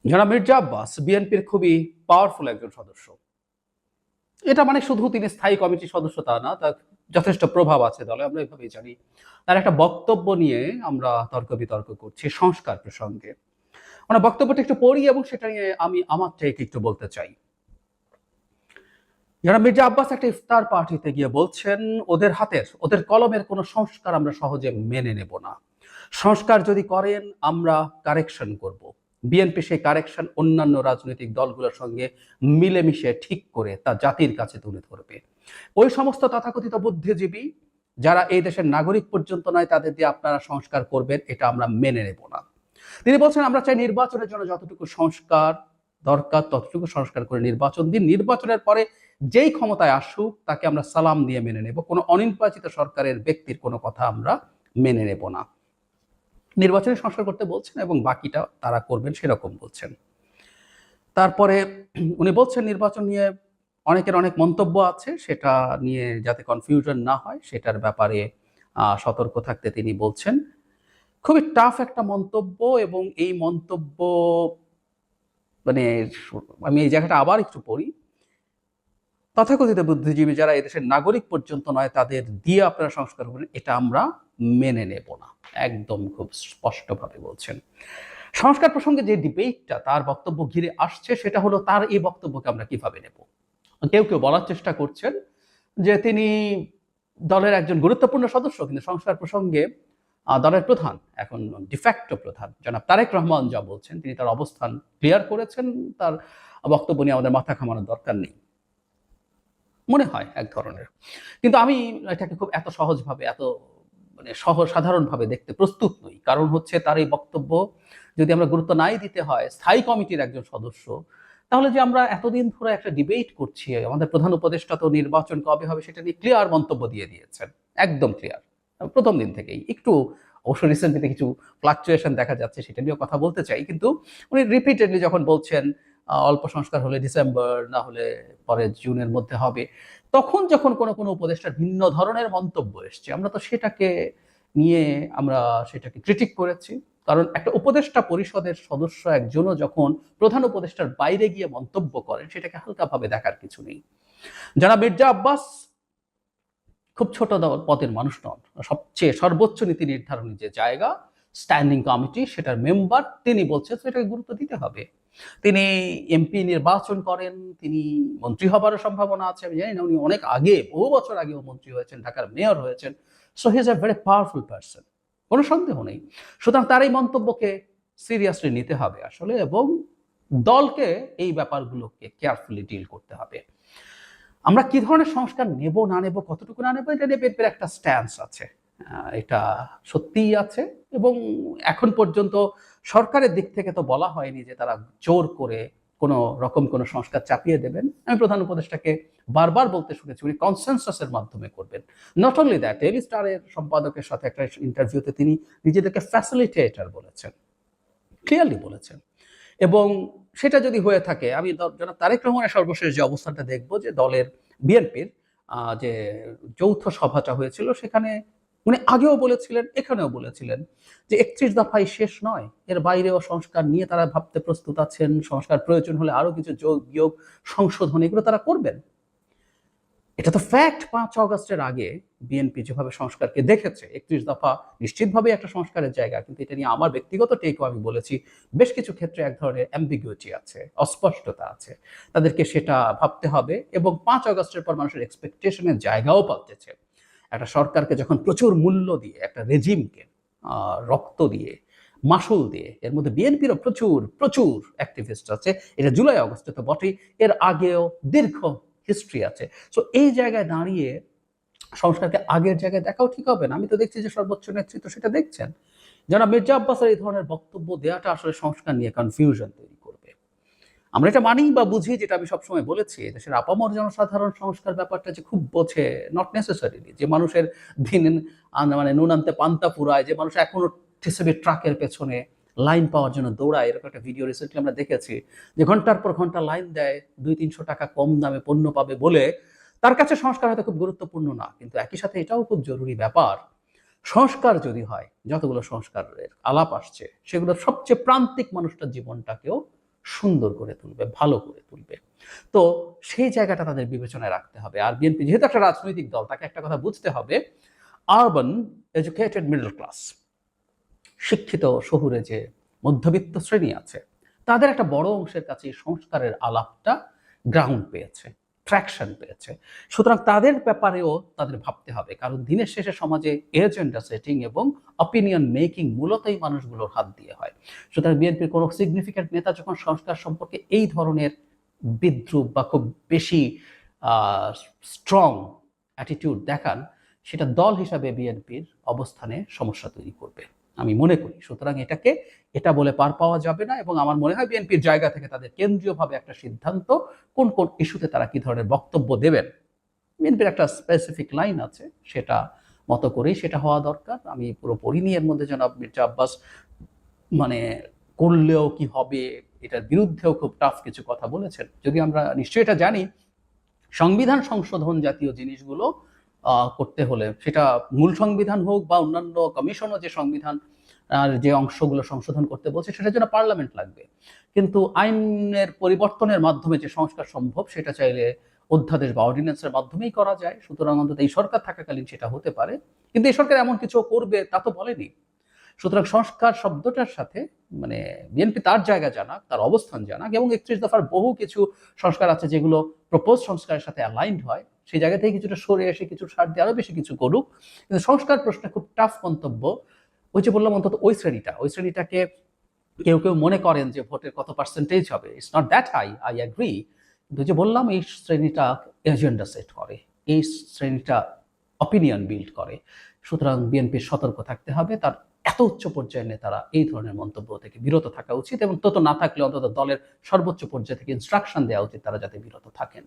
জনাব মির্জা আব্বাস বিএনপির খুবই পাওয়ারফুল একজন সদস্য। এটা মানে শুধু তিনি স্থায়ী কমিটির সদস্য তা না, তার যথেষ্ট প্রভাব আছে দলে, আমরা এভাবেই জানি। তার একটা বক্তব্য নিয়ে আমরা তর্ক বিতর্ক করছি সংস্কার প্রসঙ্গে। ওনার বক্তব্যটা একটু পড়ি এবং সেটা নিয়ে আমি আমার টেক একটু বলতে চাই। জনাব মির্জা আব্বাস একটা ইফতার পার্টিতে গিয়ে বলছেন, ওদের কলমের কোনো সংস্কার আমরা সহজে মেনে নেব না। সংস্কার যদি করেন আমরা কারেকশন করব। বিএনপি সেই কারেকশন অন্যান্য রাজনৈতিক দলগুলোর সঙ্গে মিলেমিশে ঠিক করে তা জাতির কাছে তুলে ধরবে। ওই সমস্ত তথাকথিত বুদ্ধিজীবী যারা এই দেশের নাগরিক পর্যন্ত নয় তাদের দিয়ে আপনারা সংস্কার করবেন, এটা আমরা মেনে নেব না। তিনি বলছেন, আমরা চাই নির্বাচনের জন্য যতটুকু সংস্কার দরকার ততটুকু সংস্কার করে নির্বাচন দিন। নির্বাচনের পরে যেই ক্ষমতায় আসুক তাকে আমরা সালাম দিয়ে মেনে নেব। কোনো অনির্বাচিত সরকারের ব্যক্তির কোনো কথা আমরা মেনে নেব না। নির্বাচনে সংস্কার করতে বলছেন এবং বাকিটা তারা করবেন সেরকম বলছেন। তারপরে উনি বলছেন নির্বাচন নিয়ে অনেকের অনেক মন্তব্য আছে, সেটা নিয়ে যাতে কনফিউশন না হয় সেটার ব্যাপারে সতর্ক থাকতে তিনি বলছেন। খুবই টাফ একটা মন্তব্য এবং এই মন্তব্য মানে আমি এই জায়গাটা আবার একটু পড়ি। তথাকথিত বুদ্ধিজীবী যারা এদেশের নাগরিক পর্যন্ত নয় তাদের দিয়ে আপনারা সংস্কার করবেন, এটা আমরা মেনে নেব না। একদম খুব স্পষ্টভাবে বলছেন। সংস্কার প্রসঙ্গে যে ডিবেটটা তার বক্তব্য ঘিরে আসছে সেটা হলো তার এই বক্তব্যকে আমরা কিভাবে নেব। কেউ কেউ বলার চেষ্টা করছেন যে তিনি দলের একজন গুরুত্বপূর্ণ সদস্য, কিন্তু সংস্কার প্রসঙ্গে দলের প্রধান, এখন ডিফ্যাক্টো প্রধান জনাব তারেক রহমান যা বলছেন, তিনি তার অবস্থান ক্লিয়ার করেছেন। তার বক্তব্য নিয়ে আমাদের মাথা ঘামানোর দরকার নেই মনে হয় এক ধরনের। কিন্তু আমি এটাকে খুব এত সহজভাবে, এত মানে সাধারণভাবে দেখতে প্রস্তুত নই। কারণ হচ্ছে তার এই বক্তব্য যদি আমরা গুরুত্ব নাই দিতে হয় স্থায়ী কমিটির একজন সদস্য, তাহলে যে আমরা এতদিন ধরে একটা ডিবেট করছি, আমাদের প্রধান উপদেষ্টা তো নির্বাচন কবে হবে সেটা নিয়ে ক্লিয়ার মন্তব্য দিয়ে দিয়েছেন, একদম ক্লিয়ার প্রথম দিন থেকেই। একটু অবশ্য রিসেন্টলিতে কিছু ফ্লাকচুয়েশন দেখা যাচ্ছে, সেটা নিয়েও কথা বলতে চাই। কিন্তু উনি রিপিটেডলি যখন বলছেন অল্প সংস্কার হলে ডিসেম্বর, না হলে পরে জুনের মধ্যে হবে, তখন যখন কোনো কোনো উপদেষ্টার ভিন্ন ধরনের মন্তব্য এসছে, আমরা তো সেটাকে নিয়ে আমরা সেটাকে ক্রিটিক করেছি। কারণ একটা উপদেষ্টা পরিষদের সদস্য একজনও যখন প্রধান উপদেষ্টার বাইরে গিয়ে মন্তব্য করেন, সেটাকে হালকাভাবে দেখার কিছু নেই। যারা মির্জা আব্বাস খুব ছোট পদের মানুষ নন। সবচেয়ে সর্বোচ্চ নীতি নির্ধারণী যে জায়গা স্ট্যান্ডিং কমিটি, সেটার মেম্বার, তিনি বলছেন সেটাকে গুরুত্ব দিতে হবে। তিনি এমপি নির্বাচন করেন, তিনি মন্ত্রী হবারও সম্ভাবনা আছে। আমি জানি না, উনি অনেক আগে, বহু বছর আগেও মন্ত্রী হয়েছেন, ঢাকার মেয়র হয়েছেন। So he is a very powerful person, কোনো সন্দেহ নেই। সুতরাং তার এই মন্তব্যকে সিরিয়াসলি নিতে হবে আসলে, এবং দলকে এই ব্যাপারগুলোকে কেয়ারফুলি ডিল করতে হবে। আমরা কি ধরনের সংস্কার নেব না নেব, কতটুকু না নেব, এটা নিয়ে বিএনপির একটা স্ট্যান্স আছে। এটা সত্যিই আছে। এবং এখন পর্যন্ত সরকারের দিক থেকে তো বলা হয়নি যে তারা জোর করে কোনো রকম কোনো সংস্কার চাপিয়ে দেবেন। আমি প্রধান উপদেষ্টাকে বারবার বলতে শুনেছি উনি কনসেনসাসের মাধ্যমে করবেন। নট অনলি দ্যাট, ডেইলি স্টারের সম্পাদকের সাথে একটা ইন্টারভিউতে তিনি নিজেদেরকে ফ্যাসিলিটেটর বলেছেন, ক্লিয়ারলি বলেছেন। এবং সেটা যদি হয়ে থাকে, আমি জনাব তারেক রহমানের সর্বশেষ যে অবস্থানটা দেখবো, যে দলের বিএনপির যে যৌথ সভাটা হয়েছিল সেখানে উনি আগেও বলেছিলেন, এখানেও বলেছিলেন যে ৩১ দফাই শেষ নয়, এর বাইরেও সংস্কার নিয়ে তারা ভাবতে প্রস্তুত আছেন। সংস্কার প্রয়োজন হলে আরো কিছু যোগ বিয়োগ সংশোধন এগুলো তারা করবেন। এটা তো ফ্যাক্ট। ৫ অগস্টের আগে বিএনপি যেভাবে সংস্কারকে দেখেছে, ৩১ দফা নিশ্চিতভাবে একটা সংস্কারের জায়গা, কিন্তু এটা নিয়ে আমার ব্যক্তিগত টেকও আমি বলেছি, বেশ কিছু ক্ষেত্রে এক ধরনের অ্যাম্বিগুইটি আছে, অস্পষ্টতা আছে। তাদেরকে সেটা ভাবতে হবে। এবং ৫ অগস্টের পর মানুষের এক্সপেকটেশনের জায়গাও পাল্টেছে। একটা সরকারকে যখন প্রচুর মূল্য দিয়ে, একটা রেজিমকে রক্ত দিয়ে, মাসুল দিয়ে, এর মধ্যে বিএনপিরও প্রচুর প্রচুর অ্যাক্টিভিস্ট আছে, এটা জুলাই অগস্টে তো বটেই, এর আগেও দীর্ঘ হিস্ট্রি আছে। সো এই জায়গায় দাঁড়িয়ে সংস্কারকে আগের জায়গায় দেখাও ঠিক হবে না। আমি তো দেখছি যে সর্বোচ্চ নেতৃত্ব সেটা দেখছেন। যারা মির্জা আব্বাসের এই ধরনের বক্তব্য দেওয়াটা আসলে সংস্কার নিয়ে কনফিউশন তৈরি করবে। আমরা এটা মানি বা বুঝি, যেটা আমি সবসময় বলেছি, দেশের আপামর জনসাধারণ সংস্কার ব্যাপারটা যে খুব বোঝে, নট নেসেসারিলি। যে মানুষের দিন মানে নুন আনতে পান্তা ফুরায়, যে মানুষ এখনো টিসিবি ট্রাকের পেছনে লাইন পাওয়ার জন্য দৌড়ায়, এরকম একটা ভিডিও রিসেন্টলি আমরা দেখেছি, যে ঘন্টার পর ঘন্টা লাইন দেয় ২০০-৩০০ টাকা কম দামে পণ্য পাবে বলে। তার কাছে সংস্কার হয়তো খুব গুরুত্বপূর্ণ না, কিন্তু একই সাথে এটাও খুব জরুরি ব্যাপার। সংস্কার যদি হয়, যতগুলো সংস্কারের আলাপ আসছে সেগুলো সবচেয়ে প্রান্তিক মানুষটার জীবনটাকেও সুন্দর করে তুলবে, ভালো করে তুলবে। তো সেই জায়গাটা তাদের বিবেচনায় রাখতে হবে। আর বিএনপি যেহেতু একটা রাজনৈতিক দল, তাকে একটা কথা বুঝতে হবে, আরবান এডুকেটেড মিডল ক্লাস, শিক্ষিত শহুরে যে মধ্যবিত্ত শ্রেণী আছে, তাদের একটা বড় অংশের কাছে এই সংস্কারের আলাপটা গ্রাউন্ড পেয়েছে, ট্র্যাকশন পেয়েছে। সুতরাং তাদের ব্যাপারেও তাদের ভাবতে হবে, কারণ দিনের শেষে সমাজে এজেন্ডা সেটিং এবং অপিনিয়ন মেকিং মূলত এই মানুষগুলোর হাত দিয়ে হয়। সুতরাং বিএনপির কোনো সিগনিফিক্যান্ট নেতা যখন সংস্কার সম্পর্কে এই ধরনের বিদ্রুপ বা খুব বেশি স্ট্রং অ্যাটিটিউড দেখান, সেটা দল হিসাবে বিএনপির অবস্থানে সমস্যা তৈরি করবে আমি মনে করি। সুতরাং এটা বলে পার পাওয়া যাবে না, এবং আমার মনে হয় বিএনপির জায়গা থেকে তাদের কেন্দ্রীয়ভাবে একটা সিদ্ধান্ত, কোন কোন ইস্যুতে তারা কি ধরনের বক্তব্য দেবেন, বিএনপির একটা স্পেসিফিক লাইন আছে, সেটা মতো করেই সেটা হওয়া দরকার। আমি পুরো পড়িনি এর মধ্যে জনাব মির্জা আব্বাস মানে করলেও কি হবে, এটার বিরুদ্ধেও খুব টাফ কিছু কথা বলেছেন। যদি আমরা নিশ্চয়ই এটা জানি, সংবিধান সংশোধন জাতীয় জিনিসগুলো করতে হলে, সেটা মূল সংবিধান হোক বা অন্যান্য কমিশনও যে সংবিধান আর যে অংশগুলো সংশোধন করতে বলছে, সেটার জন্য পার্লামেন্ট লাগবে। কিন্তু আইনের পরিবর্তনের মাধ্যমে যে সংস্কার সম্ভব, সেটা চাইলে অধ্যাদেশ বা অর্ডিন্যান্সের মাধ্যমেই করা যায়। সুতরাং অন্তত এই সরকার থাকাকালীন সেটা হতে পারে, কিন্তু এই সরকার এমন কিছু করবে তা তো বলেনি। সুতরাং সংস্কার শব্দটার সাথে বিএনপি তার জায়গা জানাক, তার অবস্থান জানাক, এবং ৩১ দফার বহু কিছু সংস্কার আছে যেগুলো প্রপোজ সংস্কারের সাথে অ্যালাইন্ড হয়, সেই জায়গা থেকে কিছুটা সরে এসে কিছু ছাড় দিয়ে আরো বেশি কিছু করুক। কিন্তু সংস্কার প্রশ্নে খুব টাফ মন্তব্য, ওই যে বললাম, অন্তত ওই শ্রেণীটাকে কেউ কেউ মনে করেন যে ভোটের কত পার্সেন্টেজ হবে, it's not that high, I agree. কিন্তু যে বললাম, এই শ্রেণীটা এজেন্ডা সেট করে, এই শ্রেণীটা অপিনিয়ন বিল্ড করে। সুতরাং বিএনপির সতর্ক থাকতে হবে, তার এত উচ্চ পর্যায়ের নেতারা এই ধরনের মন্তব্য থেকে বিরত থাকা উচিত, এবং তত না থাকলে অন্তত দলের সর্বোচ্চ পর্যায়ে থেকে ইনস্ট্রাকশন দেওয়া উচিত তারা যাতে বিরত থাকেন।